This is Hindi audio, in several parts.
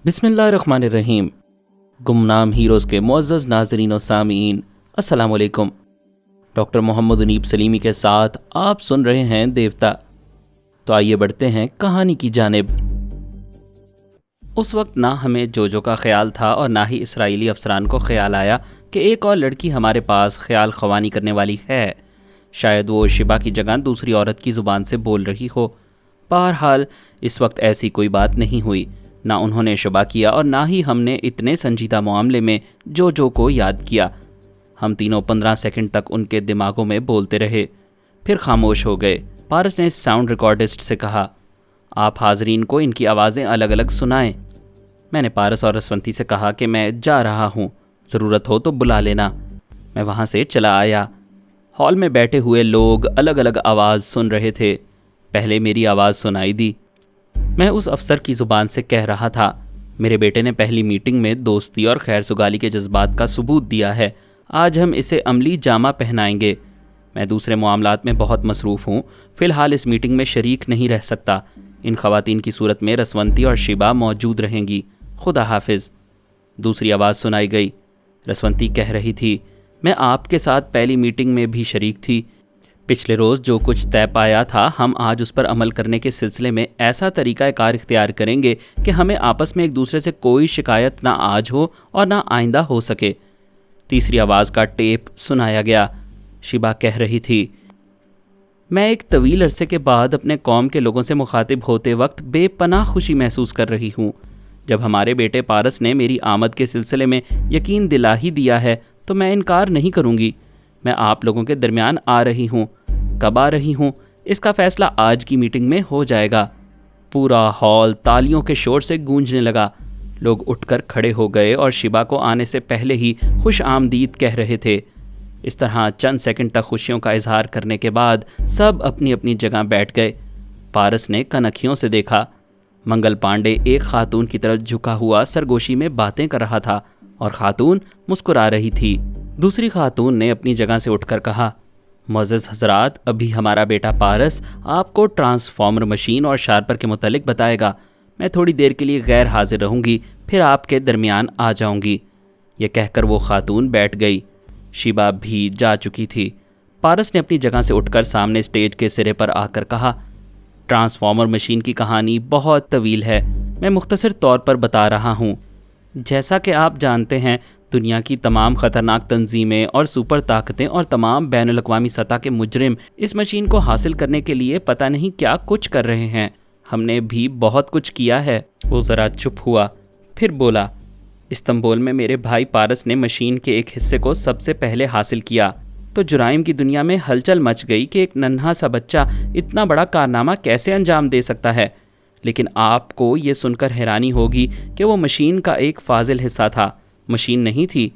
बिस्मिल्लाहिर्रहमानिर्रहीम। गुमनाम हीरोज़ के मुअज़्ज़ज़ नाज़रीन और सामीन, अस्सलाम वालेकुम। डॉक्टर मोहम्मद उनीब सलीमी के साथ आप सुन रहे हैं देवता। तो आइए बढ़ते हैं कहानी की जानिब। उस वक्त ना हमें जोजो का ख्याल था और ना ही इसराइली अफसरान को ख्याल आया कि एक और लड़की हमारे पास ख्याल ख़वानी करने वाली है। शायद वो शिबा की जगह दूसरी औरत की ज़ुबान से बोल रही हो। बहरहाल इस वक्त ऐसी कोई बात नहीं हुई। ना उन्होंने शुबा किया और ना ही हमने इतने संजीदा मामले में जोजो को याद किया। हम तीनों 15 सेकंड तक उनके दिमागों में बोलते रहे, फिर खामोश हो गए। पारस ने साउंड रिकॉर्डिस्ट से कहा, आप हाजरीन को इनकी आवाज़ें अलग अलग सुनाएं। मैंने पारस और रसवंती से कहा कि मैं जा रहा हूँ, ज़रूरत हो तो बुला लेना। मैं वहाँ से चला आया। हॉल में बैठे हुए लोग अलग अलग आवाज़ सुन रहे थे। पहले मेरी आवाज़ सुनाई दी। मैं उस अफसर की ज़ुबान से कह रहा था, मेरे बेटे ने पहली मीटिंग में दोस्ती और खैर सुगाली के जज्बात का सबूत दिया है। आज हम इसे अमली जामा पहनाएंगे। मैं दूसरे मामलात में बहुत मसरूफ़ हूँ, फ़िलहाल इस मीटिंग में शरीक नहीं रह सकता। इन ख़वातीन की सूरत में रसवंती और शिबा मौजूद रहेंगी। खुदा हाफिज़। दूसरी आवाज़ सुनाई गई। रसवंती कह रही थी, मैं आपके साथ पहली मीटिंग में भी शरीक थी। पिछले रोज़ जो कुछ तय पाया था, हम आज उस पर अमल करने के सिलसिले में ऐसा तरीक़ाकार इख्तियार करेंगे कि हमें आपस में एक दूसरे से कोई शिकायत ना आज हो और ना आइंदा हो सके। तीसरी आवाज़ का टेप सुनाया गया। शिबा कह रही थी, मैं एक तवील अरसे के बाद अपने कौम के लोगों से मुखातिब होते वक्त बेपनाह खुशी महसूस कर रही हूँ। जब हमारे बेटे पारस ने मेरी आमद के सिलसिले में यकीन दिला ही दिया है तो मैं इनकार नहीं करूँगी। मैं आप लोगों के दरमियान आ रही हूँ। कब आ रही हूँ, इसका फ़ैसला आज की मीटिंग में हो जाएगा। पूरा हॉल तालियों के शोर से गूंजने लगा। लोग उठकर खड़े हो गए और शिबा को आने से पहले ही खुश आमदीद कह रहे थे। इस तरह चंद सेकंड तक खुशियों का इजहार करने के बाद सब अपनी अपनी जगह बैठ गए। पारस ने कनखियों से देखा। मंगल पांडे एक खातून की तरफ झुका हुआ सरगोशी में बातें कर रहा था और खातून मुस्कुरा रही थी। दूसरी खातून ने अपनी जगह से उठकर कहा, मुअज़्ज़ज़ हज़रात, अभी हमारा बेटा पारस आपको ट्रांसफॉर्मर मशीन और शार्पर के मुतालिक बताएगा। मैं थोड़ी देर के लिए गैर हाजिर रहूँगी, फिर आपके दरमियान आ जाऊँगी। यह कहकर वो खातून बैठ गई। शिबा भी जा चुकी थी। पारस ने अपनी जगह से उठकर सामने स्टेज के सिरे पर आकर कहा, ट्रांसफॉर्मर मशीन की कहानी बहुत तवील है, मैं मुख्तसर तौर पर बता रहा हूँ। जैसा कि आप जानते हैं, दुनिया की तमाम ख़तरनाक तंजीमें और सुपर ताकतें और तमाम बैनुल अक़वामी सतह के मुजरिम इस मशीन को हासिल करने के लिए पता नहीं क्या कुछ कर रहे हैं। हमने भी बहुत कुछ किया है। वो ज़रा चुप हुआ, फिर बोला, इस्तांबुल में मेरे भाई पारस ने मशीन के एक हिस्से को सबसे पहले हासिल किया तो जुराइम की दुनिया में हलचल मच गई कि एक नन्हा सा बच्चा इतना बड़ा कारनामा कैसे अंजाम दे सकता है। लेकिन आपको ये सुनकर हैरानी होगी कि वो मशीन का एक फाजिल हिस्सा था, मशीन नहीं थी।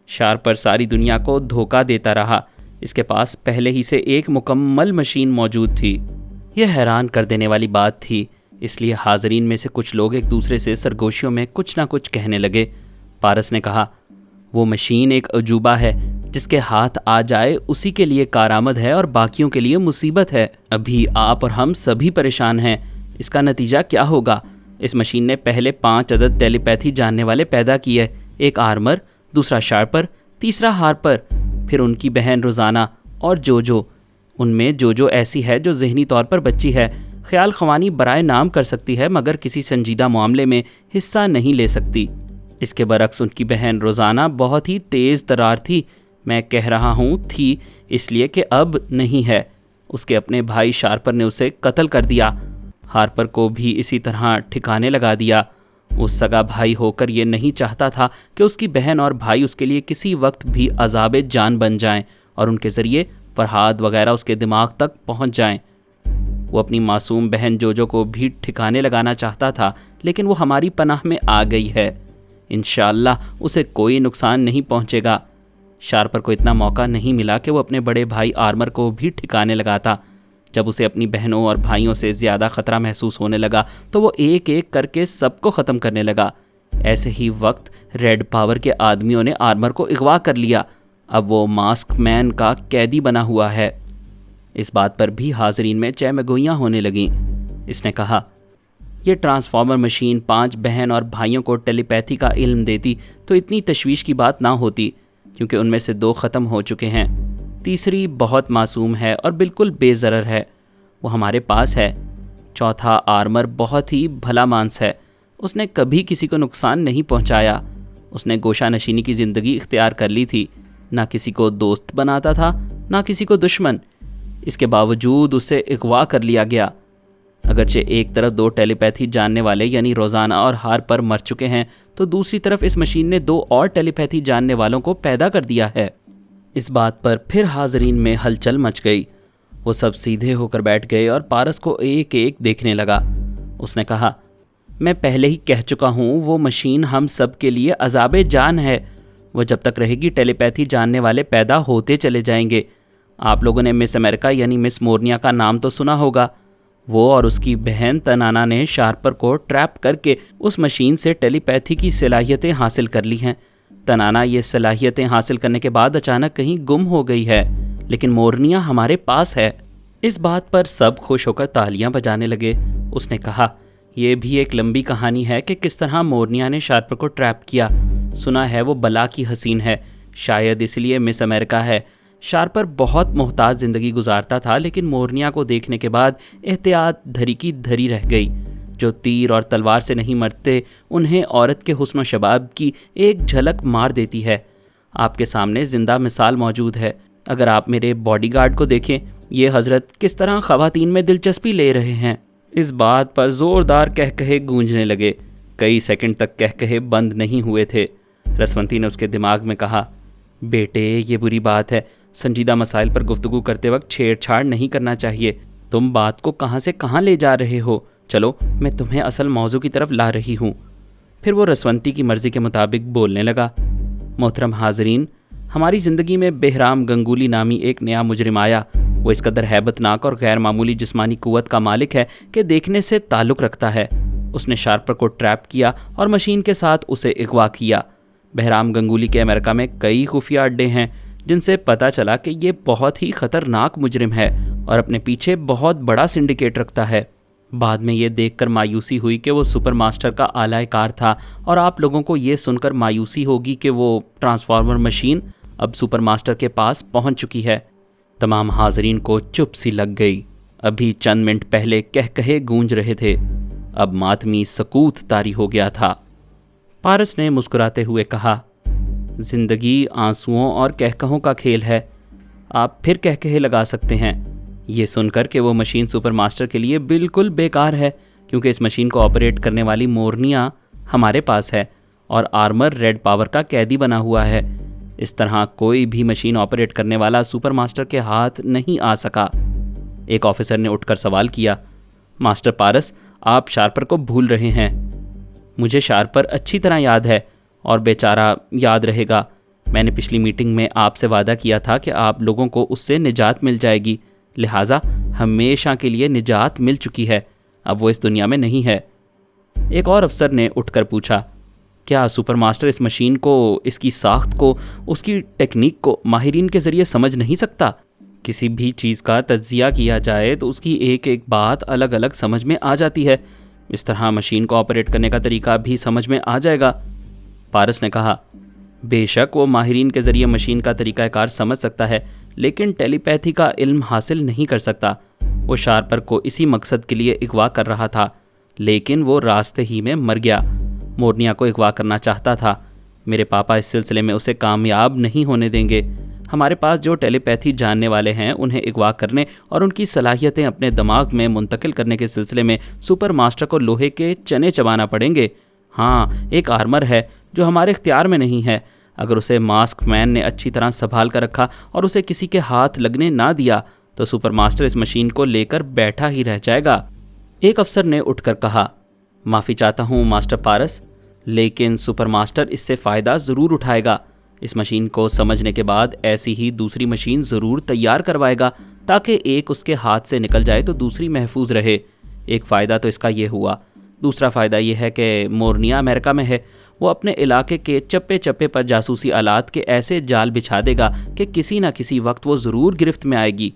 शार्पर सारी दुनिया को धोखा देता रहा। इसके पास पहले ही से एक मुकम्मल मशीन मौजूद थी। यह हैरान कर देने वाली बात थी, इसलिए हाजरीन में से कुछ लोग एक दूसरे से सरगोशियों में कुछ ना कुछ कहने लगे। पारस ने कहा, वो मशीन एक अजूबा है, जिसके हाथ आ जाए उसी के लिए कारामद है और बाकियों के लिए मुसीबत है। अभी आप और हम सभी परेशान हैं। इसका नतीजा क्या होगा? इस मशीन ने पहले 5 अदद टेलीपैथी जानने वाले पैदा किए, एक आर्मर, दूसरा शार्पर, तीसरा हार्पर, फिर उनकी बहन रोज़ाना और जोजो। उनमें जोजो ऐसी है जो ज़हनी तौर पर बच्ची है, ख्याल ख़वानी बराए नाम कर सकती है मगर किसी संजीदा मामले में हिस्सा नहीं ले सकती। इसके बरक्स उनकी बहन रोज़ाना बहुत ही तेज़ तरार थी। मैं कह रहा हूँ थी इसलिए कि अब नहीं है। उसके अपने भाई शार्पर ने उसे कत्ल कर दिया। हार्पर को भी इसी तरह ठिकाने लगा दिया। वो सगा भाई होकर ये नहीं चाहता था कि उसकी बहन और भाई उसके लिए किसी वक्त भी अज़ाब जान बन जाएं और उनके ज़रिए फरहाद वगैरह उसके दिमाग तक पहुंच जाएं। वो अपनी मासूम बहन जोजो को भी ठिकाने लगाना चाहता था, लेकिन वो हमारी पनाह में आ गई है। इंशाअल्लाह उसे कोई नुकसान नहीं पहुंचेगा। शार्पर को इतना मौका नहीं मिला कि वो अपने बड़े भाई आर्मर को भी ठिकाने लगाता। जब उसे अपनी बहनों और भाइयों से ज़्यादा ख़तरा महसूस होने लगा तो वो एक एक करके सबको ख़त्म करने लगा। ऐसे ही वक्त रेड पावर के आदमियों ने आर्मर को अगवा कर लिया। अब वो मास्क मैन का कैदी बना हुआ है। इस बात पर भी हाजरीन में चहमगोइयाँ होने लगीं। इसने कहा, ये ट्रांसफॉर्मर मशीन 5 बहन और भाइयों को टेलीपैथी का इल्म देती तो इतनी तशवीश की बात ना होती, क्योंकि उनमें से 2 ख़त्म हो चुके हैं। तीसरी बहुत मासूम है और बिल्कुल बेज़रर है, वो हमारे पास है। चौथा आर्मर बहुत ही भला मानस है, उसने कभी किसी को नुकसान नहीं पहुंचाया। उसने गोशा नशीनी की ज़िंदगी इख्तियार कर ली थी, ना किसी को दोस्त बनाता था ना किसी को दुश्मन। इसके बावजूद उसे अगवा कर लिया गया। अगरचे एक तरफ 2 टेलीपैथी जानने वाले यानी रोज़ाना और हार्पर मर चुके हैं, तो दूसरी तरफ इस मशीन ने 2 और टेलीपैथी जानने वालों को पैदा कर दिया है। इस बात पर फिर हाज़रीन में हलचल मच गई। वो सब सीधे होकर बैठ गए और पारस को एक एक देखने लगा। उसने कहा, मैं पहले ही कह चुका हूँ, वो मशीन हम सब के लिए अज़ाबे जान है। वो जब तक रहेगी टेलीपैथी जानने वाले पैदा होते चले जाएंगे। आप लोगों ने मिस अमेरिका यानी मिस मोरनिया का नाम तो सुना होगा। वो और उसकी बहन तनाना ने शार्पर को ट्रैप करके उस मशीन से टेलीपैथी की सलाहियतें हासिल कर ली हैं। तनाना ये सलाहियतें हासिल करने के बाद अचानक कहीं गुम हो गई है, लेकिन मोरनिया हमारे पास है। इस बात पर सब खुश होकर तालियां बजाने लगे। उसने कहा, यह भी एक लंबी कहानी है कि किस तरह मोरनिया ने शार्पर को ट्रैप किया। सुना है वो बला की हसीन है, शायद इसलिए मिस अमेरिका है। शार्पर बहुत मोहताज ज़िंदगी गुजारता था, लेकिन मोरनिया को देखने के बाद एहतियात धरी की धरी रह गई। जो तीर और तलवार से नहीं मरते, उन्हें औरत के हुस्न व शबाब की एक झलक मार देती है। आपके सामने ज़िंदा मिसाल मौजूद है। अगर आप मेरे बॉडीगार्ड को देखें, ये हज़रत किस तरह ख़वातीन में दिलचस्पी ले रहे हैं। इस बात पर ज़ोरदार कहकहे गूंजने लगे। कई सेकंड तक कहकहे बंद नहीं हुए थे। रसवंती ने उसके दिमाग में कहा, बेटे ये बुरी बात है, संजीदा मसाइल पर गुफ्तगू करते वक्त छेड़छाड़ नहीं करना चाहिए। तुम बात को कहाँ से कहाँ ले जा रहे हो। चलो मैं तुम्हें असल मौजू की तरफ ला रही हूँ। फिर वो रसवंती की मर्ज़ी के मुताबिक बोलने लगा। मोहतरम हाज़रीन, हमारी ज़िंदगी में बेहराम गंगूली नामी एक नया मुजरिम आया। वो इस कदर हैबतनाक और गैर मामूली जिस्मानी कुव्वत का मालिक है कि देखने से ताल्लुक़ रखता है। उसने शार्पर को ट्रैप किया और मशीन के साथ उसे अगवा किया। बहराम गंगूली के अमेरिका में कई खुफिया अड्डे हैं, जिनसे पता चला कि ये बहुत ही ख़तरनाक मुजरिम है और अपने पीछे बहुत बड़ा सिंडिकेट रखता है। बाद में ये देखकर मायूसी हुई कि वो सुपर मास्टर का आला कार था, और आप लोगों को ये सुनकर मायूसी होगी कि वो ट्रांसफार्मर मशीन अब सुपर मास्टर के पास पहुंच चुकी है। तमाम हाज़रीन को चुप सी लग गई। अभी चंद मिनट पहले कहकहे गूंज रहे थे, अब मातमी सकूत तारी हो गया था। पारस ने मुस्कुराते हुए कहा, ज़िंदगी आंसुओं और कहकहों का खेल है। आप फिर कहकहे लगा सकते हैं। ये सुनकर कि वो मशीन सुपर मास्टर के लिए बिल्कुल बेकार है, क्योंकि इस मशीन को ऑपरेट करने वाली मोरनिया हमारे पास है और आर्मर रेड पावर का कैदी बना हुआ है। इस तरह कोई भी मशीन ऑपरेट करने वाला सुपर मास्टर के हाथ नहीं आ सका। एक ऑफिसर ने उठकर सवाल किया, मास्टर पारस, आप शार्पर को भूल रहे हैं। मुझे शार्पर अच्छी तरह याद है और बेचारा याद रहेगा। मैंने पिछली मीटिंग में आपसे वादा किया था कि आप लोगों को उससे निजात मिल जाएगी, लिहाजा हमेशा के लिए निजात मिल चुकी है। अब वो इस दुनिया में नहीं है। एक और अफसर ने उठकर पूछा, क्या सुपर मास्टर इस मशीन को, इसकी साख्त को, उसकी टेक्निक को माहिरीन के ज़रिए समझ नहीं सकता? किसी भी चीज़ का तज्जिया किया जाए तो उसकी एक एक बात अलग अलग समझ में आ जाती है। इस तरह मशीन को ऑपरेट करने का तरीका भी समझ में आ जाएगा। पारस ने कहा, बेशक वो माहिरीन के ज़रिए मशीन का तरीक़ाकार समझ सकता है, लेकिन टेलीपैथी का इल्म हासिल नहीं कर सकता। वो शार्पर को इसी मकसद के लिए अगवा कर रहा था, लेकिन वो रास्ते ही में मर गया। मोरनिया को अगवा करना चाहता था। मेरे पापा इस सिलसिले में उसे कामयाब नहीं होने देंगे। हमारे पास जो टेलीपैथी जानने वाले हैं, उन्हें अगवा करने और उनकी सलाहियतें अपने दिमाग में मुंतकिल करने के सिलसिले में सुपर मास्टर को लोहे के चने चबाना पड़ेंगे। हाँ, एक आर्मर है जो हमारे इख्तियार में नहीं है। अगर उसे मास्क मैन ने अच्छी तरह संभाल कर रखा और उसे किसी के हाथ लगने ना दिया, तो सुपर मास्टर इस मशीन को लेकर बैठा ही रह जाएगा। एक अफसर ने उठकर कहा, माफ़ी चाहता हूँ मास्टर पारस, लेकिन सुपर मास्टर इससे फ़ायदा ज़रूर उठाएगा। इस मशीन को समझने के बाद ऐसी ही दूसरी मशीन ज़रूर तैयार करवाएगा, ताकि एक उसके हाथ से निकल जाए तो दूसरी महफूज रहे। एक फ़ायदा तो इसका ये हुआ। दूसरा फ़ायदा ये है कि मोरनिया अमेरिका में है। वो अपने इलाके के चप्पे चप्पे पर जासूसी आलात के ऐसे जाल बिछा देगा कि किसी न किसी वक्त वो ज़रूर गिरफ्त में आएगी।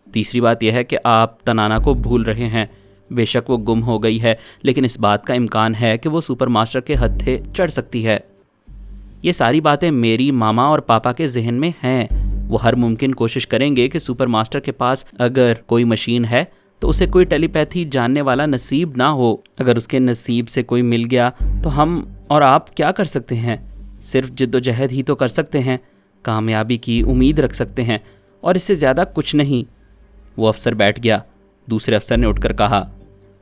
तीसरी बात यह है कि आप तनाना को भूल रहे हैं। बेशक वो गुम हो गई है, लेकिन इस बात का इम्कान है कि वो सुपर मास्टर के हत्थे चढ़ सकती है। ये सारी बातें मेरी मामा और पापा के जहन में हैं। वो हर मुमकिन कोशिश करेंगे कि सुपर मास्टर के पास अगर कोई मशीन है तो उसे कोई टेलीपैथी जानने वाला नसीब ना हो। अगर उसके नसीब से कोई मिल गया तो हम और आप क्या कर सकते हैं? सिर्फ जिद्दोजहद ही तो कर सकते हैं, कामयाबी की उम्मीद रख सकते हैं, और इससे ज़्यादा कुछ नहीं। वो अफसर बैठ गया। दूसरे अफसर ने उठकर कहा,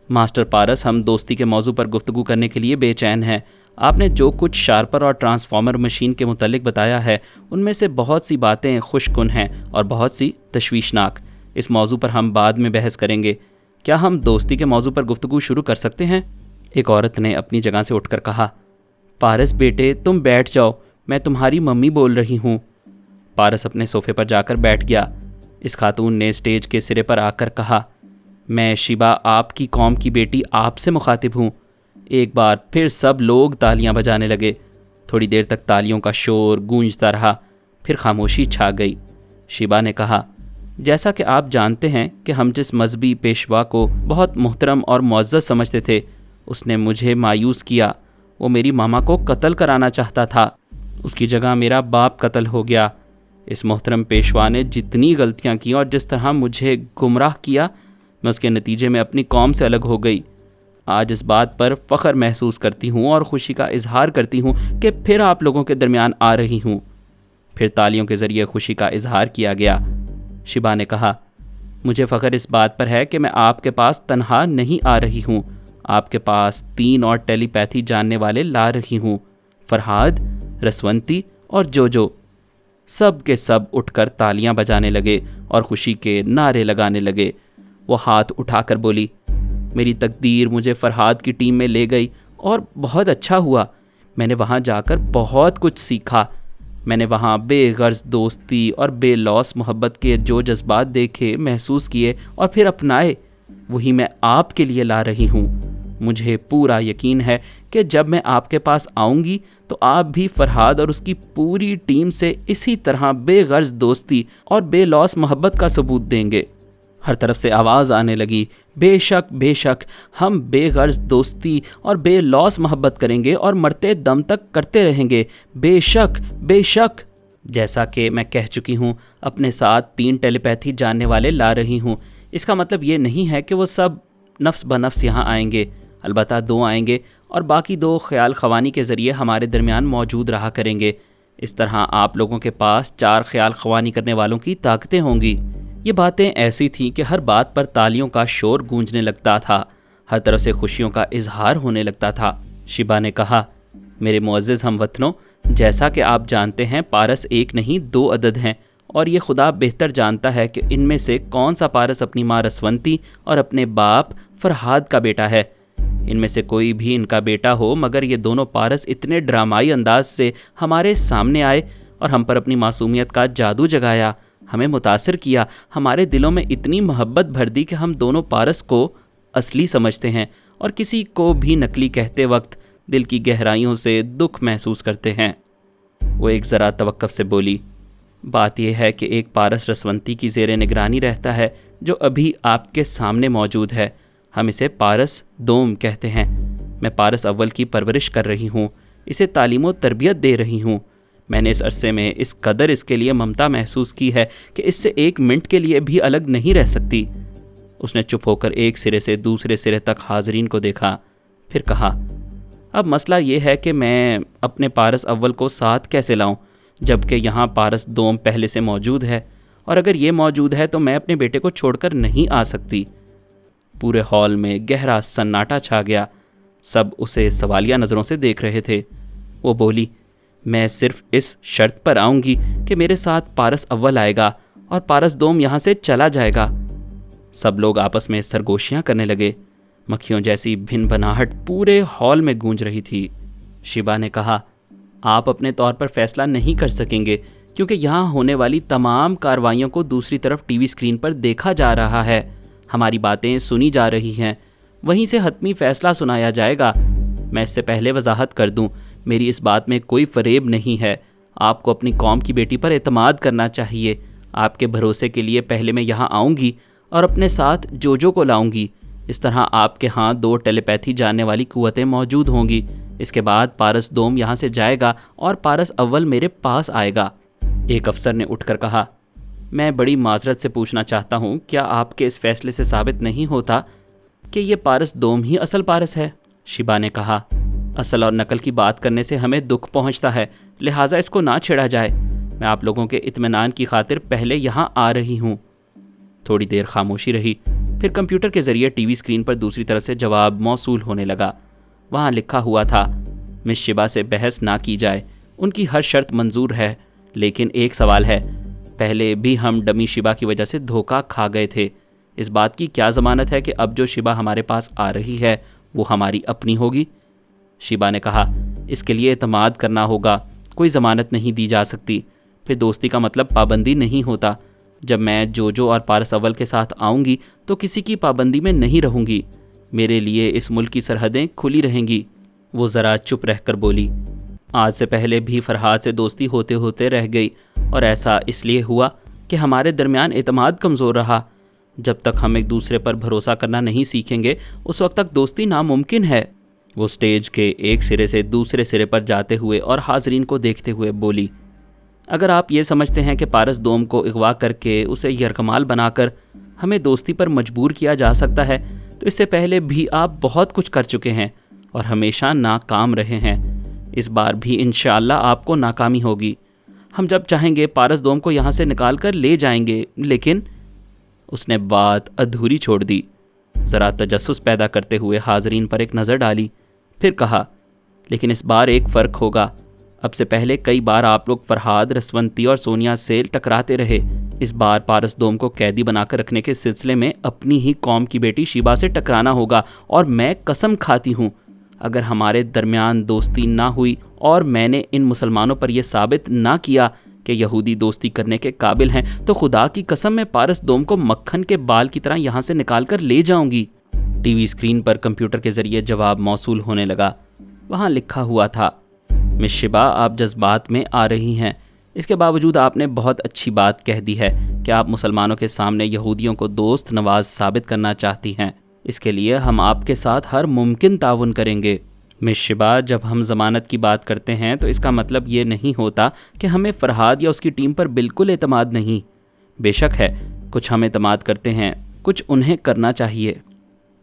मास्टर पारस, हम दोस्ती के मौजू पर गुफ्तगू करने के लिए बेचैन हैं। आपने जो कुछ शार्पर और ट्रांसफार्मर मशीन के मुतालिक बताया है, उनमें से बहुत सी बातें खुशकुन हैं और बहुत सी तशवीशनाक। इस मौजू पर हम बाद में बहस करेंगे। क्या हम दोस्ती के मौजू पर गुफ्तगू शुरू कर सकते हैं? एक औरत ने अपनी जगह से उठकर कहा, पारस बेटे, तुम बैठ जाओ, मैं तुम्हारी मम्मी बोल रही हूँ। पारस अपने सोफे पर जाकर बैठ गया। इस खातून ने स्टेज के सिरे पर आकर कहा, मैं शिबा, आपकी कौम की बेटी, आपसे मुखातिब हूँ। एक बार फिर सब लोग तालियां बजाने लगे। थोड़ी देर तक तालियों का शोर गूंजता रहा, फिर खामोशी छा गई। शिबा ने कहा, जैसा कि आप जानते हैं कि हम जिस मजहबी पेशवा को बहुत मोहतरम और मुअज़्ज़ज़ समझते थे, उसने मुझे मायूस किया। वो मेरी मामा को कत्ल कराना चाहता था। उसकी जगह मेरा बाप कत्ल हो गया। इस मोहतरम पेशवा ने जितनी गलतियां की और जिस तरह मुझे गुमराह किया, मैं उसके नतीजे में अपनी कौम से अलग हो गई। आज इस बात पर फ़ख्र महसूस करती हूँ और ख़ुशी का इजहार करती हूँ कि फिर आप लोगों के दरमियान आ रही हूँ। फिर तालियों के ज़रिए खुशी का इजहार किया गया। शिबा ने कहा, मुझे फ़ख्र इस बात पर है कि मैं आपके पास तन्हा नहीं आ रही हूँ। आपके पास 3 और टेलीपैथी जानने वाले ला रही हूँ, फरहाद, रसवंती और जोजो। सब के सब उठकर तालियां बजाने लगे और खुशी के नारे लगाने लगे। वो हाथ उठाकर बोली, मेरी तकदीर मुझे फरहाद की टीम में ले गई और बहुत अच्छा हुआ। मैंने वहाँ जाकर बहुत कुछ सीखा। मैंने वहाँ बेगर्ज दोस्ती और बेलौस मोहब्बत के जो जज्बात देखे, महसूस किए और फिर अपनाए, वही मैं आपके लिए ला रही हूँ। मुझे पूरा यकीन है कि जब मैं आपके पास आऊँगी तो आप भी फरहाद और उसकी पूरी टीम से इसी तरह बेगर्ज दोस्ती और बेलौस मोहब्बत का सबूत देंगे। हर तरफ से आवाज़ आने लगी, बेशक बेशक, हम बेगर्ज दोस्ती और बेलौस मोहब्बत करेंगे और मरते दम तक करते रहेंगे, बेशक बेशक। जैसा कि मैं कह चुकी हूँ, अपने साथ 3 टेलीपैथी जानने वाले ला रही हूँ। इसका मतलब ये नहीं है कि वो सब नफ्स बनफ्स यहाँ आएंगे। अलबत्ता 2 आएंगे और बाकी 2 ख्याल ख़वानी के ज़रिए हमारे दरमियान मौजूद रहा करेंगे। इस तरह आप लोगों के पास 4 ख्याल ख़वानी करने वालों की ताकतें होंगी। ये बातें ऐसी थीं कि हर बात पर तालियों का शोर गूंजने लगता था। हर तरफ से खुशियों का इजहार होने लगता था। शिबा ने कहा, मेरे मुअज़्ज़ज़ हमवतनों, जैसा कि आप जानते हैं, पारस 1 नहीं 2 अदद हैं और ये खुदा बेहतर जानता है कि इनमें से कौन सा पारस अपनी माँ रसवंती और अपने बाप फरहाद का बेटा है। इनमें से कोई भी इनका बेटा हो, मगर ये दोनों पारस इतने ड्रामाई अंदाज से हमारे सामने आए और हम पर अपनी मासूमियत का जादू जगाया, हमें मुतासिर किया, हमारे दिलों में इतनी मोहब्बत भर दी कि हम दोनों पारस को असली समझते हैं और किसी को भी नकली कहते वक्त दिल की गहराइयों से दुख महसूस करते हैं। वो एक ज़रा तवक्कुफ से बोली, बात यह है कि एक पारस रसवंती की ज़ेरे निगरानी रहता है जो अभी आपके सामने मौजूद है। हम इसे पारस दोम कहते हैं। मैं पारस अव्वल की परवरिश कर रही हूँ, इसे तालीम व तरबियत दे रही हूँ। मैंने इस अरसे में इस कदर इसके लिए ममता महसूस की है कि इससे 1 मिनट के लिए भी अलग नहीं रह सकती। उसने चुप होकर एक सिरे से दूसरे सिरे तक हाज़रीन को देखा, फिर कहा, अब मसला ये है कि मैं अपने पारस अव्वल को साथ कैसे लाऊं, जबकि यहाँ पारस दोम पहले से मौजूद है, और अगर ये मौजूद है तो मैं अपने बेटे को छोड़कर नहीं आ सकती। पूरे हॉल में गहरा सन्नाटा छा गया। सब उसे सवालिया नज़रों से देख रहे थे। वो बोली, मैं सिर्फ इस शर्त पर आऊँगी कि मेरे साथ पारस अव्वल आएगा और पारस दोम यहाँ से चला जाएगा। सब लोग आपस में सरगोशियाँ करने लगे। मक्खियों जैसी भिन भनाहट पूरे हॉल में गूंज रही थी। शिबा ने कहा, आप अपने तौर पर फैसला नहीं कर सकेंगे क्योंकि यहाँ होने वाली तमाम कार्रवाइयों को दूसरी तरफ टीवी स्क्रीन पर देखा जा रहा है। हमारी बातें सुनी जा रही हैं, वहीं से हतमी फ़ैसला सुनाया जाएगा। मैं इससे पहले वजाहत कर दूं, मेरी इस बात में कोई फ़रेब नहीं है। आपको अपनी कौम की बेटी पर एतमाद करना चाहिए। आपके भरोसे के लिए पहले मैं यहाँ आऊँगी और अपने साथ जोजो को लाऊँगी। इस तरह आपके यहाँ 2 टेलीपैथी जानने वाली कुव्वतें मौजूद होंगी। इसके बाद पारस दोम यहाँ से जाएगा और पारस अव्वल मेरे पास आएगा। एक अफसर ने उठकर कहा, मैं बड़ी माजरत से पूछना चाहता हूँ, क्या आपके इस फैसले से साबित नहीं होता कि ये पारस दोम ही असल पारस है? शिबा ने कहा, असल और नकल की बात करने से हमें दुख पहुँचता है, लिहाजा इसको ना छेड़ा जाए। मैं आप लोगों के इत्मीनान की खातिर पहले यहाँ आ रही हूँ। थोड़ी देर खामोशी रही, फिर कंप्यूटर के जरिए टीवी स्क्रीन पर दूसरी तरफ से जवाब मौसूल होने लगा। वहाँ लिखा हुआ था, मिस शिबा से बहस ना की जाए, उनकी हर शर्त मंजूर है, लेकिन एक सवाल है, पहले भी हम डमी शिबा की वजह से धोखा खा गए थे। इस बात की क्या ज़मानत है कि अब जो शिबा हमारे पास आ रही है वो हमारी अपनी होगी? शिबा ने कहा, इसके लिए एतमाद करना होगा, कोई ज़मानत नहीं दी जा सकती। फिर दोस्ती का मतलब पाबंदी नहीं होता। जब मैं जोजो और पारस अव्वल के साथ आऊँगी तो किसी की पाबंदी में नहीं रहूँगी। मेरे लिए इस मुल्क की सरहदें खुली रहेंगी। वो ज़रा चुप रहकर बोली, आज से पहले भी फरहाद से दोस्ती होते होते रह गई, और ऐसा इसलिए हुआ कि हमारे दरमियान एतमाद कमज़ोर रहा। जब तक हम एक दूसरे पर भरोसा करना नहीं सीखेंगे उस वक्त तक दोस्ती नामुमकिन है। वो स्टेज के एक सिरे से दूसरे सिरे पर जाते हुए और हाजरीन को देखते हुए बोली, अगर आप ये समझते हैं कि पारस दोम को अगवा करके उसे यरकमाल बनाकर हमें दोस्ती पर मजबूर किया जा सकता है तो इससे पहले भी आप बहुत कुछ कर चुके हैं और हमेशा नाकाम रहे हैं। इस बार भी इंशाअल्लाह आपको नाकामी होगी। हम जब चाहेंगे पारस दोम को यहाँ से निकाल कर ले जाएंगे, लेकिन उसने बात अधूरी छोड़ दी। ज़रा तजस्सुस पैदा करते हुए हाजरीन पर एक नज़र डाली, फिर कहा, लेकिन इस बार एक फ़र्क होगा। अब से पहले कई बार आप लोग फरहाद, रसवंती और सोनिया से टकराते रहे। इस बार पारस दोम को कैदी बनाकर रखने के सिलसिले में अपनी ही कौम की बेटी शिबा से टकराना होगा। और मैं कसम खाती हूँ, अगर हमारे दरमियान दोस्ती ना हुई और मैंने इन मुसलमानों पर यह साबित ना किया कि यहूदी दोस्ती करने के काबिल हैं, तो खुदा की कसम मैं पारस दोम को मक्खन के बाल की तरह यहाँ से निकाल कर ले जाऊंगी। टीवी स्क्रीन पर कंप्यूटर के जरिए जवाब मौसूल होने लगा। वहाँ लिखा हुआ था, मिस शिबा, आप जज्बात में आ रही हैं। इसके बावजूद आपने बहुत अच्छी बात कह दी है कि आप मुसलमानों के सामने यहूदियों को दोस्त नवाज साबित करना चाहती हैं। इसके लिए हम आपके साथ हर मुमकिन ताउन करेंगे। मिस शिबा, जब हम ज़मानत की बात करते हैं तो इसका मतलब ये नहीं होता कि हमें फरहाद या उसकी टीम पर बिल्कुल एतमाद नहीं। बेशक है, कुछ हम एतमाद करते हैं, कुछ उन्हें करना चाहिए।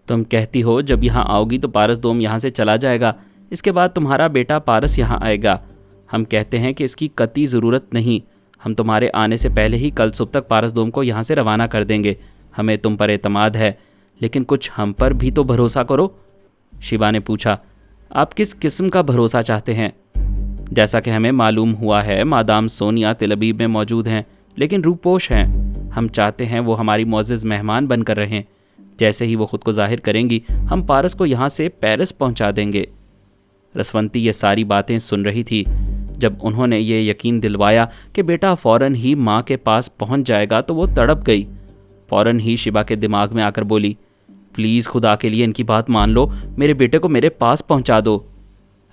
तुम कहती हो जब यहाँ आओगी तो पारस दोम यहाँ से चला जाएगा, इसके बाद तुम्हारा बेटा पारस यहाँ आएगा। हम कहते हैं कि इसकी कतई ज़रूरत नहीं। हम तुम्हारे आने से पहले ही कल सुबह तक पारस दोम को यहाँ से रवाना कर देंगे। हमें तुम पर एतमाद है, लेकिन कुछ हम पर भी तो भरोसा करो। शिबा ने पूछा, आप किस किस्म का भरोसा चाहते हैं? जैसा कि हमें मालूम हुआ है, मादाम सोनिया तिल अबीब में मौजूद हैं, लेकिन रूपोश हैं। हम चाहते हैं वो हमारी मुअज़्ज़ज़ मेहमान बनकर रहें। जैसे ही वो ख़ुद को जाहिर करेंगी, हम पारस को यहाँ से पेरिस पहुँचा देंगे। रसवंती ये सारी बातें सुन रही थी। जब उन्होंने ये यकीन दिलवाया कि बेटा फ़ौरन ही माँ के पास पहुँच जाएगा तो वो तड़प गई। फ़ौरन ही शिबा के दिमाग में आकर बोली, प्लीज़ खुदा के लिए इनकी बात मान लो, मेरे बेटे को मेरे पास पहुँचा दो।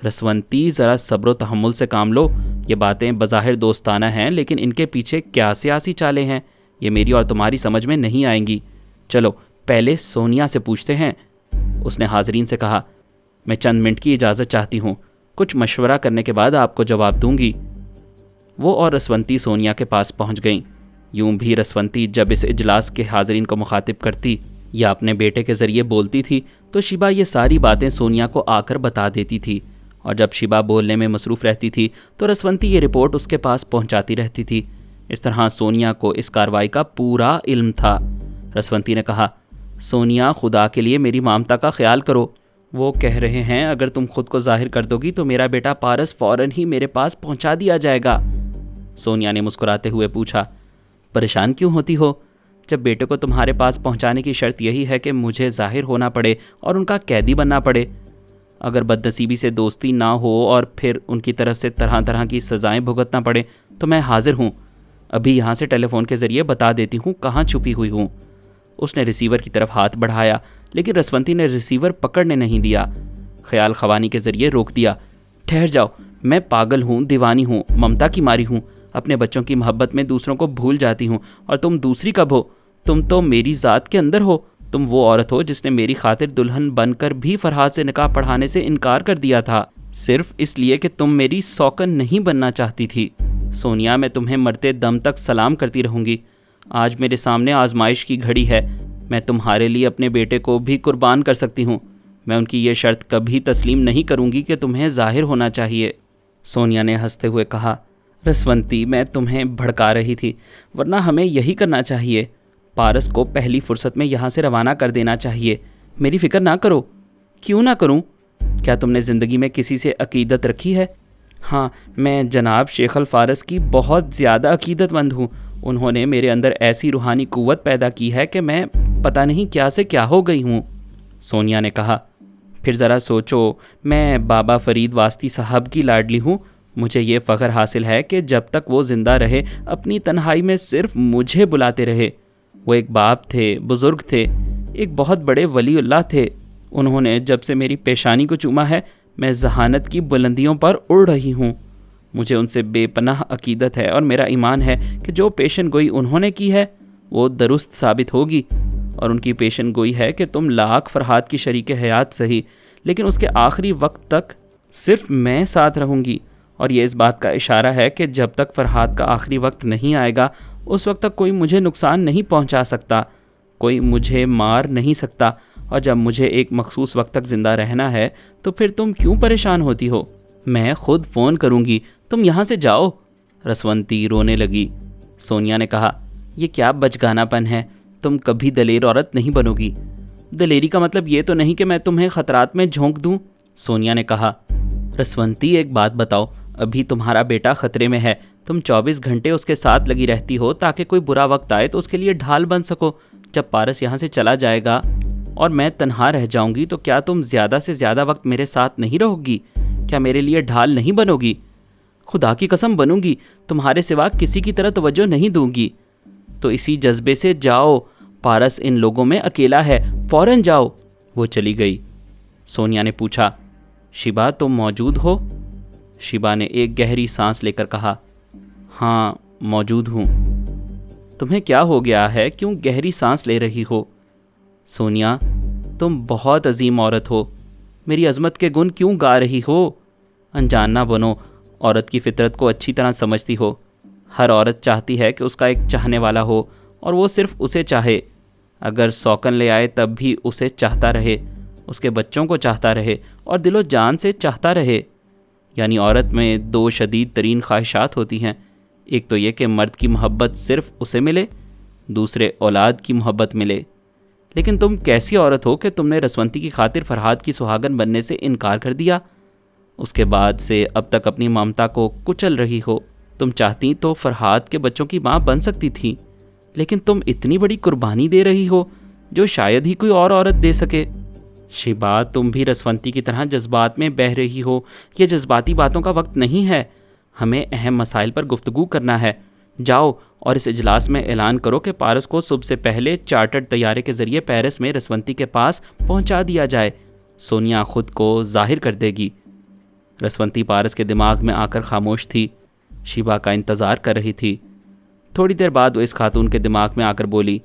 रसवंती, ज़रा सब्र तहम्मुल से काम लो। ये बातें बज़ाहिर दोस्ताना हैं, लेकिन इनके पीछे क्या सियासी चालें हैं, ये मेरी और तुम्हारी समझ में नहीं आएंगी। चलो पहले सोनिया से पूछते हैं। उसने हाजरीन से कहा, मैं चंद मिनट की इजाज़त चाहती हूँ, कुछ मशवरा करने के बाद आपको जवाब दूंगी। वो और रसवंती सोनिया के पास पहुँच गईं। यूं भी रसवंती जब इस इजलास के हाजरीन को मुखातिब करती या अपने बेटे के ज़रिए बोलती थी तो शिबा ये सारी बातें सोनिया को आकर बता देती थी, और जब शिबा बोलने में मसरूफ़ रहती थी तो रसवंती ये रिपोर्ट उसके पास पहुंचाती रहती थी। इस तरह सोनिया को इस कार्रवाई का पूरा इल्म था। रसवंती ने कहा, सोनिया, खुदा के लिए मेरी ममता का ख्याल करो। वो कह रहे हैं अगर तुम खुद को जाहिर कर दोगी तो मेरा बेटा पारस फ़ौरन ही मेरे पास पहुंचा दिया जाएगा। सोनिया ने मुस्कुराते हुए पूछा, परेशान क्यों होती हो? जब बेटे को तुम्हारे पास पहुंचाने की शर्त यही है कि मुझे जाहिर होना पड़े और उनका कैदी बनना पड़े। अगर बदनसीबी से दोस्ती ना हो और फिर उनकी तरफ से तरह तरह की सज़ाएं भुगतना पड़े तो मैं हाजिर हूँ। अभी यहाँ से टेलीफोन के ज़रिए बता देती हूँ कहाँ छुपी हुई हूँ। उसने रिसीवर की तरफ हाथ बढ़ाया, लेकिन रसवंती ने रिसीवर पकड़ने नहीं दिया। ख्याल खवानी के ज़रिए रोक दिया। ठहर जाओ, मैं पागल हूँ, दीवानी हूँ, ममता की मारी हूँ, अपने बच्चों की मोहब्बत में दूसरों को भूल जाती हूँ, और तुम दूसरी कब हो? तुम तो मेरी ज़ात के अंदर हो। तुम वो औरत हो जिसने मेरी खातिर दुल्हन बनकर भी फरहाद से निकाह पढ़ाने से इनकार कर दिया था, सिर्फ इसलिए कि तुम मेरी सौकन नहीं बनना चाहती थी। सोनिया, मैं तुम्हें मरते दम तक सलाम करती रहूँगी। आज मेरे सामने आजमाइश की घड़ी है। मैं तुम्हारे लिए अपने बेटे को भी कुर्बान कर सकती हूँ। मैं उनकी ये शर्त कभी तस्लीम नहीं करूँगी कि तुम्हें जाहिर होना चाहिए। सोनिया ने हंसते हुए कहा, रसवंती, मैं तुम्हें भड़का रही थी, वरना हमें यही करना चाहिए। पारस को पहली फुर्सत में यहाँ से रवाना कर देना चाहिए। मेरी फिक्र ना करो। क्यों ना करूँ? क्या तुमने ज़िंदगी में किसी से अकीदत रखी है? हाँ, मैं जनाब शेख अल फारस की बहुत ज़्यादा अकीदतमंद हूँ। उन्होंने मेरे अंदर ऐसी रूहानी कुव्वत पैदा की है कि मैं पता नहीं क्या से क्या हो गई हूँ। सोनिया ने कहा, फिर ज़रा सोचो, मैं बाबा फरीद वास्ती साहब की लाडली हूँ। मुझे ये फ़ख्र हासिल है कि जब तक वो ज़िंदा रहे अपनी तन्हाई में सिर्फ मुझे बुलाते रहे। वो एक बाप थे, बुज़ुर्ग थे, एक बहुत बड़े वलीउल्लाह थे। उन्होंने जब से मेरी पेशानी को चूमा है, मैं ज़हानत की बुलंदियों पर उड़ रही हूँ। मुझे उनसे बेपनाह अकीदत है और मेरा ईमान है कि जो पेशन गोई उन्होंने की है वो दुरुस्त साबित होगी। और उनकी पेशन गोई है कि तुम लाख फरहाद की शरीक हयात सही, लेकिन उसके आखिरी वक्त तक सिर्फ मैं साथ रहूँगी। और ये इस बात का इशारा है कि जब तक फरहाद का आखिरी वक्त नहीं आएगा उस वक्त तक कोई मुझे नुकसान नहीं पहुँचा सकता, कोई मुझे मार नहीं सकता। और जब मुझे एक मखसूस वक्त तक ज़िंदा रहना है तो फिर तुम क्यों परेशान होती हो? मैं खुद फ़ोन करूँगी, तुम यहाँ से जाओ। रसवंती रोने लगी। सोनिया ने कहा, यह क्या बचगानापन है? तुम कभी दलेर औरत नहीं बनोगी। दलेरी का मतलब ये तो नहीं कि मैं तुम्हें ख़तरात में झोंक दूँ। सोनिया ने कहा, रसवंती, एक बात बताओ, अभी तुम्हारा बेटा ख़तरे में है। तुम 24 घंटे उसके साथ लगी रहती हो ताकि कोई बुरा वक्त आए तो उसके लिए ढाल बन सको। जब पारस यहाँ से चला जाएगा और मैं तन्हा रह जाऊंगी तो क्या तुम ज़्यादा से ज़्यादा वक्त मेरे साथ नहीं रहोगी? क्या मेरे लिए ढाल नहीं बनोगी? खुदा की कसम बनूंगी, तुम्हारे सिवा किसी की तरह तवज्जो नहीं दूंगी। तो इसी जज्बे से जाओ, पारस इन लोगों में अकेला है, फ़ौरन जाओ। वो चली गई। सोनिया ने पूछा, शिबा तुम मौजूद हो? शिबा ने एक गहरी सांस लेकर कहा, हाँ मौजूद हूँ। तुम्हें क्या हो गया है? क्यों गहरी सांस ले रही हो? सोनिया, तुम बहुत अजीम औरत हो। मेरी अजमत के गुण क्यों गा रही हो? अनजान ना बनो, औरत की फितरत को अच्छी तरह समझती हो। हर औरत चाहती है कि उसका एक चाहने वाला हो और वो सिर्फ उसे चाहे। अगर सौकन ले आए तब भी उसे चाहता रहे, उसके बच्चों को चाहता रहे और दिलो जान से चाहता रहे। यानी औरत में दो शदीद तरीन ख्वाहिशात होती हैं। एक तो ये कि मर्द की मोहब्बत सिर्फ उसे मिले, दूसरे औलाद की मोहब्बत मिले। लेकिन तुम कैसी औरत हो कि तुमने रसवंती की खातिर फरहाद की सुहागन बनने से इनकार कर दिया? उसके बाद से अब तक अपनी ममता को कुचल रही हो। तुम चाहती तो फरहाद के बच्चों की माँ बन सकती थी, लेकिन तुम इतनी बड़ी कुर्बानी दे रही हो जो शायद ही कोई और औरत दे सके। शिबा, तुम भी रसवंती की तरह जज्बात में बह रही हो। ये जज्बाती बातों का वक्त नहीं है। हमें अहम मसाइल पर गुफ्तगू करना है। जाओ और इस इजलास में ऐलान करो कि पारस को सुबह से पहले चार्टर्ड तैयारे के ज़रिए पेरिस में रसवंती के पास पहुंचा दिया जाए। सोनिया खुद को जाहिर कर देगी। रसवंती पारस के दिमाग में आकर खामोश थी। शिबा का इंतज़ार कर रही थी। थोड़ी देर बाद वो इस खातून के दिमाग में आकर बोली,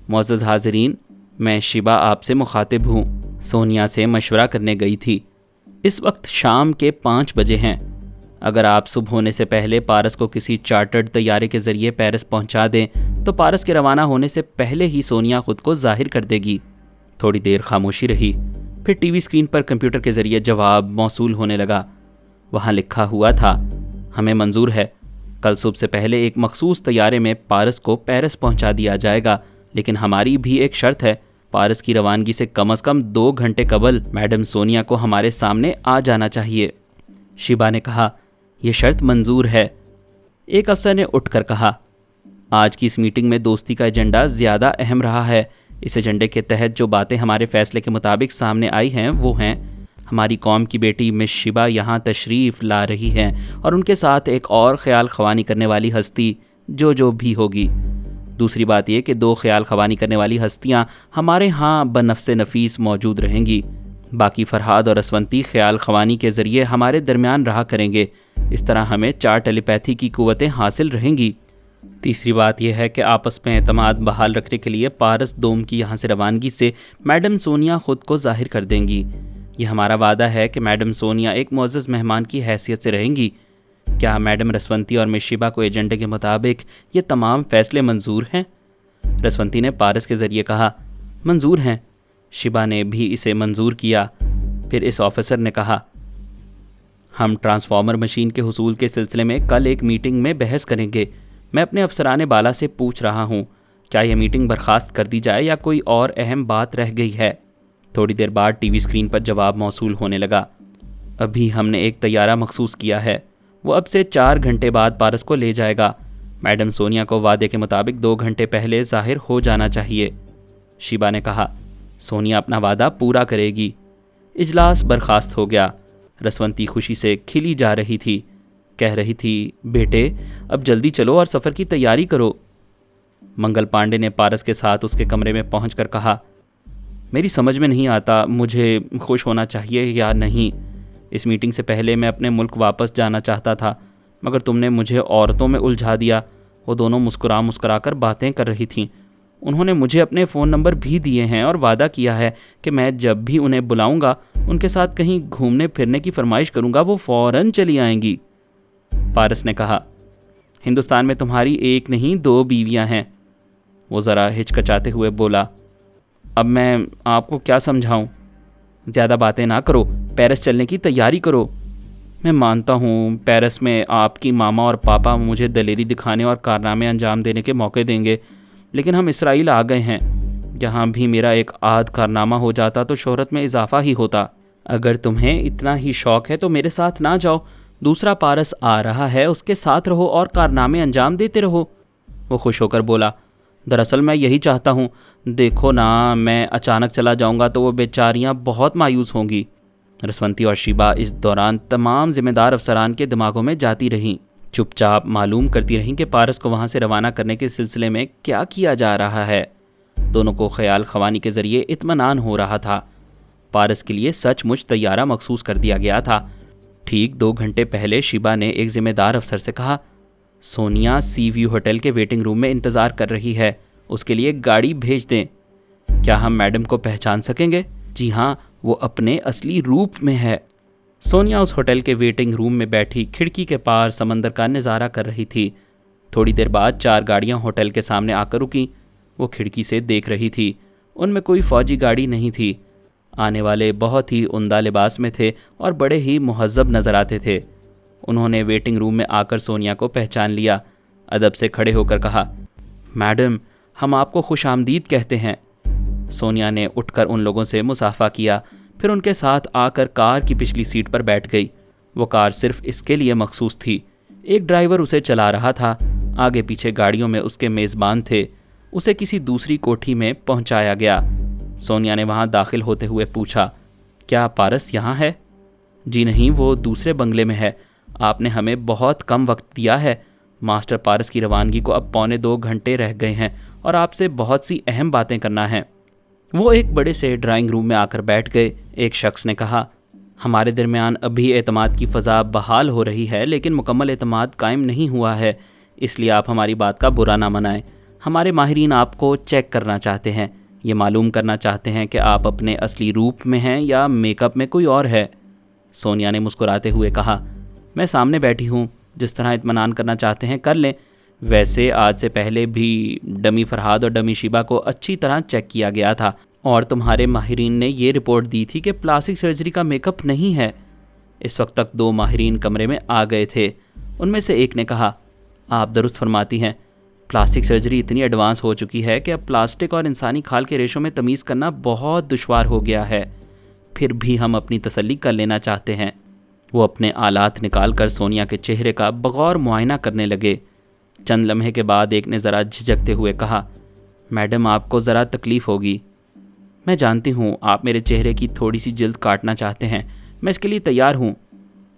मुअज़्ज़ज़ हाज़रीन, मैं शिबा आपसे मुखातिब हूँ। सोनिया से मशवरा करने गई थी। इस वक्त शाम के 5 बजे हैं। अगर आप सुबह होने से पहले पारस को किसी चार्टर्ड तैयारे के ज़रिए पेरिस पहुंचा दें तो पारस के रवाना होने से पहले ही सोनिया खुद को जाहिर कर देगी। थोड़ी देर खामोशी रही। फिर टीवी स्क्रीन पर कंप्यूटर के ज़रिए जवाब मौसूल होने लगा। वहाँ लिखा हुआ था, हमें मंजूर है। कल सुबह से पहले एक मखसूस तैयारे में पारस को पेरिस पहुंचा दिया जाएगा, लेकिन हमारी भी एक शर्त है। पारस की रवानगी से कम 2 घंटे कबल मैडम सोनिया को हमारे सामने आ जाना चाहिए। शिबा ने कहा, यह शर्त मंजूर है। एक अफसर ने उठकर कहा, आज की इस मीटिंग में दोस्ती का एजेंडा ज़्यादा अहम रहा है। इस एजेंडे के तहत जो बातें हमारे फैसले के मुताबिक सामने आई हैं वो हैं, हमारी कौम की बेटी मिस शिबा यहाँ तशरीफ़ ला रही हैं और उनके साथ एक और ख्याल ख़वानी करने वाली हस्ती जो भी होगी। दूसरी बात यह कि 2 ख्याल ख़वानी करने वाली हस्तियाँ हमारे यहाँ बनफ्से नफीस मौजूद रहेंगी। बाकी फरहाद और रसवंती ख्याल ख़वानी के ज़रिए हमारे दरमियान रहा करेंगे। इस तरह हमें 4 टेलीपैथी की कुव्वतें हासिल रहेंगी। तीसरी बात यह है कि आपस में एतमाद बहाल रखने के लिए पारस डोम की यहाँ से रवानगी से मैडम सोनिया खुद को जाहिर कर देंगी। ये हमारा वादा है कि मैडम सोनिया एक मुअज़्ज़ज़ मेहमान की हैसियत से रहेंगी। क्या मैडम रसवंती और मिस शिबा को एजेंडे के मुताबिक ये तमाम फैसले मंजूर हैं? रसवंती ने पारस के ज़रिए कहा, मंजूर हैं। शिबा ने भी इसे मंजूर किया। फिर इस ऑफिसर ने कहा, हम ट्रांसफार्मर मशीन के हुसूल के सिलसिले में कल एक मीटिंग में बहस करेंगे। मैं अपने अफसरान बाला से पूछ रहा हूँ, क्या यह मीटिंग बर्खास्त कर दी जाए या कोई और अहम बात रह गई है? थोड़ी देर बाद टीवी स्क्रीन पर जवाब मौसूल होने लगा। अभी हमने एक तैयारा मखसूस किया है, वो अब से 4 घंटे बाद पारस को ले जाएगा। मैडम सोनिया को वादे के मुताबिक 2 घंटे पहले जाहिर हो जाना चाहिए। शिबा ने कहा, सोनिया अपना वादा पूरा करेगी। इजलास बर्खास्त हो गया। रसवंती खुशी से खिली जा रही थी। कह रही थी, बेटे अब जल्दी चलो और सफ़र की तैयारी करो। मंगल पांडे ने पारस के साथ उसके कमरे में पहुंचकर कहा, मेरी समझ में नहीं आता मुझे खुश होना चाहिए या नहीं। इस मीटिंग से पहले मैं अपने मुल्क वापस जाना चाहता था, मगर तुमने मुझे औरतों में उलझा दिया। वो दोनों मुस्कुरा कर बातें कर रही थीं। उन्होंने मुझे अपने फ़ोन नंबर भी दिए हैं और वादा किया है कि मैं जब भी उन्हें बुलाऊंगा, उनके साथ कहीं घूमने फिरने की फरमाइश करूंगा, वो फ़ौरन चली आएंगी। पारस ने कहा, हिंदुस्तान में तुम्हारी एक नहीं 2 बीवियां हैं। वो ज़रा हिचकचाते हुए बोला, अब मैं आपको क्या समझाऊं? ज़्यादा बातें ना करो, पेरिस चलने की तैयारी करो। मैं मानता हूँ पेरिस में आपकी मामा और पापा मुझे दलेरी दिखाने और कारनामे अंजाम देने के मौके देंगे, लेकिन हम इसराइल आ गए हैं। यहाँ भी मेरा एक आध कारनामा हो जाता तो शोहरत में इजाफा ही होता। अगर तुम्हें इतना ही शौक़ है तो मेरे साथ ना जाओ। दूसरा पारस आ रहा है, उसके साथ रहो और कारनामे अंजाम देते रहो। वो खुश होकर बोला, दरअसल मैं यही चाहता हूँ। देखो ना, मैं अचानक चला जाऊँगा तो वो बेचारियाँ बहुत मायूस होंगी। रसवंती और शिबा इस दौरान तमाम जिम्मेदार अफसरान के दिमागों में जाती रहीं। चुपचाप मालूम करती रहीं कि पारस को वहाँ से रवाना करने के सिलसिले में क्या किया जा रहा है। दोनों को ख्याल खवानी के ज़रिए इत्मीनान हो रहा था। पारस के लिए सचमुच तैयारा मखसूस कर दिया गया था। ठीक 2 घंटे पहले शिबा ने एक जिम्मेदार अफसर से कहा, सोनिया सी व्यू होटल के वेटिंग रूम में इंतज़ार कर रही है, उसके लिए गाड़ी भेज दें। क्या हम मैडम को पहचान सकेंगे? जी हाँ, वो अपने असली रूप में है। सोनिया उस होटल के वेटिंग रूम में बैठी खिड़की के पार समंदर का नज़ारा कर रही थी। थोड़ी देर बाद 4 गाड़ियाँ होटल के सामने आकर रुकीं। वो खिड़की से देख रही थी। उनमें कोई फ़ौजी गाड़ी नहीं थी। आने वाले बहुत ही उम्दा लिबास में थे और बड़े ही मुहज़्ज़ब नज़र आते थे। उन्होंने वेटिंग रूम में आकर सोनिया को पहचान लिया। अदब से खड़े होकर कहा, मैडम हम आपको खुश आमदीद कहते हैं। सोनिया ने उठकर उन लोगों से मुसाफा किया, फिर उनके साथ आकर कार की पिछली सीट पर बैठ गई। वो कार सिर्फ इसके लिए मखसूस थी। एक ड्राइवर उसे चला रहा था। आगे पीछे गाड़ियों में उसके मेज़बान थे। उसे किसी दूसरी कोठी में पहुंचाया गया। सोनिया ने वहां दाखिल होते हुए पूछा, क्या पारस यहाँ है? जी नहीं, वो दूसरे बंगले में है। आपने हमें बहुत कम वक्त दिया है। मास्टर पारस की रवानगी को अब 1.25 घंटे रह गए हैं और आपसे बहुत सी अहम बातें करना है। वो एक बड़े से ड्राइंग रूम में आकर बैठ गए। एक शख्स ने कहा, हमारे दरमियान अभी एतमाद की फ़ज़ा बहाल हो रही है, लेकिन मुकम्मल एतमाद कायम नहीं हुआ है, इसलिए आप हमारी बात का बुरा ना मनाएं। हमारे माहिरीन आपको चेक करना चाहते हैं। ये मालूम करना चाहते हैं कि आप अपने असली रूप में हैं या मेकअप में कोई और है। सोनिया ने मुस्कुराते हुए कहा, मैं सामने बैठी हूँ, जिस तरह इत्मीनान करना चाहते हैं कर लें। वैसे आज से पहले भी डमी फरहाद और डमी शिबा को अच्छी तरह चेक किया गया था और तुम्हारे माहिरीन ने ये रिपोर्ट दी थी कि प्लास्टिक सर्जरी का मेकअप नहीं है। इस वक्त तक 2 माहिरीन कमरे में आ गए थे। उनमें से एक ने कहा, आप दुरुस्त फरमाती हैं, प्लास्टिक सर्जरी इतनी एडवांस हो चुकी है कि अब प्लास्टिक और इंसानी खाल के रेशों में तमीज़ करना बहुत दुश्वार हो गया है। फिर भी हम अपनी तसल्ली कर लेना चाहते हैं। वो अपने आलात निकाल कर सोनिया के चेहरे का बगौर मुआयना करने लगे। चंद लम्हे के बाद एक ने ज़रा झिझकते हुए कहा, मैडम आपको ज़रा तकलीफ़ होगी। मैं जानती हूँ आप मेरे चेहरे की थोड़ी सी जिल्द काटना चाहते हैं, मैं इसके लिए तैयार हूँ।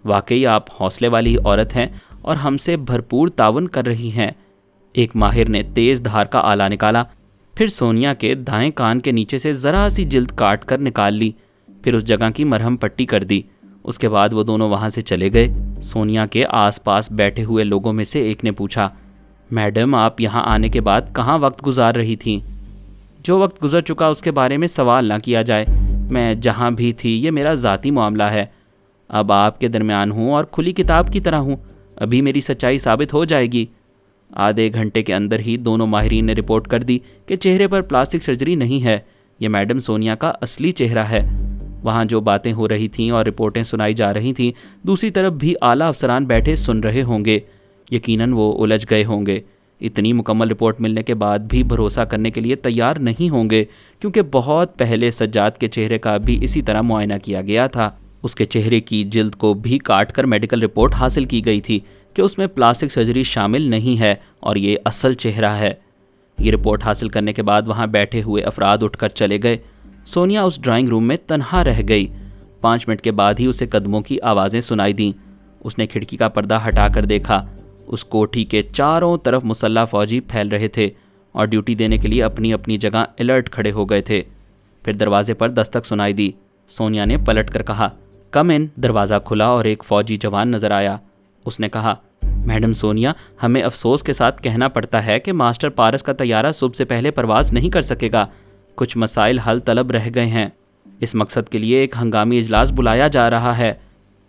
वाकई आप हौसले वाली औरत हैं और हमसे भरपूर तावन कर रही हैं। एक माहिर ने तेज़ धार का आला निकाला, फिर सोनिया के दाएं कान के नीचे से ज़रा सी जिल्द काट कर निकाल ली, फिर उस जगह की मरहम पट्टी कर दी। उसके बाद वो दोनों वहाँ से चले गए। सोनिया के आसपास बैठे हुए लोगों में से एक ने पूछा, मैडम, आप यहाँ आने के बाद कहाँ वक्त गुजार रही थीं? जो वक्त गुजर चुका उसके बारे में सवाल ना किया जाए। मैं जहाँ भी थी ये मेरा ज़ाती मामला है। अब आपके दरमियान हूँ और खुली किताब की तरह हूँ। अभी मेरी सच्चाई साबित हो जाएगी। आधे घंटे के अंदर ही दोनों माहिरीन ने रिपोर्ट कर दी कि चेहरे पर प्लास्टिक सर्जरी नहीं है, ये मैडम सोनिया का असली चेहरा है। वहाँ जो बातें हो रही थीं और रिपोर्टें सुनाई जा रही थीं, दूसरी तरफ भी आला अफसरान बैठे सुन रहे होंगे। यकीनन वो उलझ गए होंगे। इतनी मुकम्मल रिपोर्ट मिलने के बाद भी भरोसा करने के लिए तैयार नहीं होंगे, क्योंकि बहुत पहले सज्जाद के चेहरे का भी इसी तरह मुआयना किया गया था। उसके चेहरे की जिल्द को भी काट कर मेडिकल रिपोर्ट हासिल की गई थी कि उसमें प्लास्टिक सर्जरी शामिल नहीं है और ये असल चेहरा है। ये रिपोर्ट हासिल करने के बाद वहाँ बैठे हुए अफराद उठकर चले गए। सोनिया उस ड्राइंग रूम में तन्हा रह गई। 5 मिनट के बाद ही उसे कदमों की आवाज़ें सुनाई दीं। उसने खिड़की का पर्दा हटाकर देखा। उस कोठी के चारों तरफ मुसल्ला फौजी फैल रहे थे और ड्यूटी देने के लिए अपनी अपनी जगह अलर्ट खड़े हो गए थे। फिर दरवाजे पर दस्तक सुनाई दी। सोनिया ने पलट कर कहा, कम इन। दरवाज़ा खुला और एक फ़ौजी जवान नज़र आया। उसने कहा, मैडम सोनिया, हमें अफसोस के साथ कहना पड़ता है कि मास्टर पारस का तैयारा सुबह से पहले परवाज़ नहीं कर सकेगा। कुछ मसाइल हल तलब रह गए हैं। इस मकसद के लिए एक हंगामी इजलास बुलाया जा रहा है।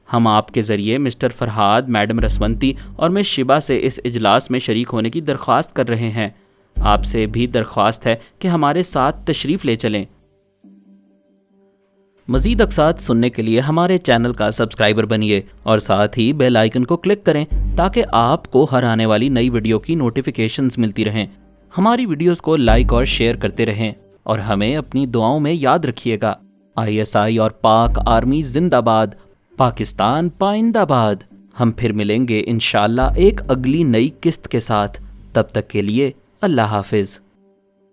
हम आपके ज़रिए मिस्टर फरहाद, मैडम रसवंती और मिस शिबा से इस इजलास में शरीक होने की दरख्वास्त कर रहे हैं। आपसे भी दरख्वास्त है कि हमारे साथ तशरीफ़ ले चलें। मज़ीद अक़सात सुनने के लिए हमारे चैनल का सब्सक्राइबर बनिए और साथ ही बेल आइकन को क्लिक करें ताकि आपको हर आने वाली नई वीडियो की नोटिफिकेशंस मिलती रहें। हमारी वीडियोस को लाइक और शेयर करते रहें और हमें अपनी दुआओं में याद रखिएगा। ISI और पाक आर्मी जिंदाबाद, पाकिस्तान पाइंदाबाद। हम फिर मिलेंगे इंशाअल्लाह एक अगली नई किस्त के साथ। तब तक के लिए अल्लाह हाफिज़।